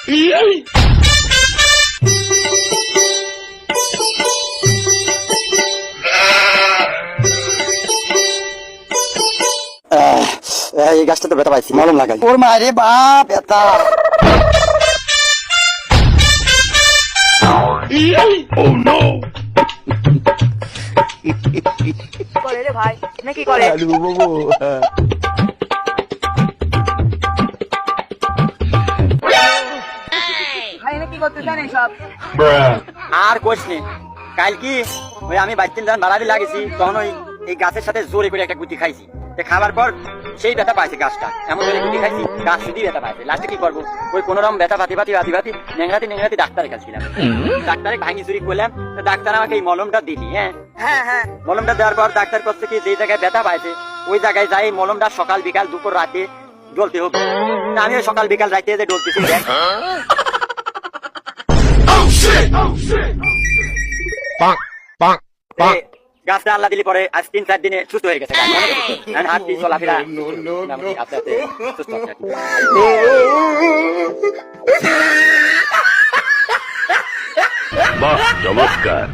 এই গাছটা তো ব্যথা পাইছি, মলম লাগাই। ওর মারে বাপ ব্যথা। করে রে ভাই, নাকি করে? ভাই নাকি করতে জানেন সব? আর কোশ নেই, কাল কি ওই আমি বাইতিন যখন বাড়াবি লাগেছি তখন ওই এই গাছের সাথে জোরে করে একটা গুটি খাইছি। খাবার পর সেই ব্যথা পাইছে গাছটা, এমন করে গুটি খাইছি গাছ শুধু ব্যথা পাইছে। লাস্টে কি করবো, ওই কোন রকম ব্যথা পাতি নেংরাতি ডাক্তারের কাছে ছিলাম। ডাক্তারে ভাঙি চুরি করলাম, ডাক্তার আমাকে এই মলমটা দিলি। হ্যাঁ, মলমটা দেওয়ার পর ডাক্তার করছে কি, যে জায়গায় ব্যথা পাইছে ওই জায়গায় যাই মলমটা সকাল বিকাল দুপুর রাতে ডলতে হবে। আমি ওই সকাল বিকাল রাতে যে ডলতেছি গাছটা আল্লাহ দিলি পরে আজ 3-4 দিনে সুস্থ হয়ে গেছে। হাঁটছি চলাফেরা আস্তে আস্তে সুস্থ হচ্ছে। বাহ, চমৎকার।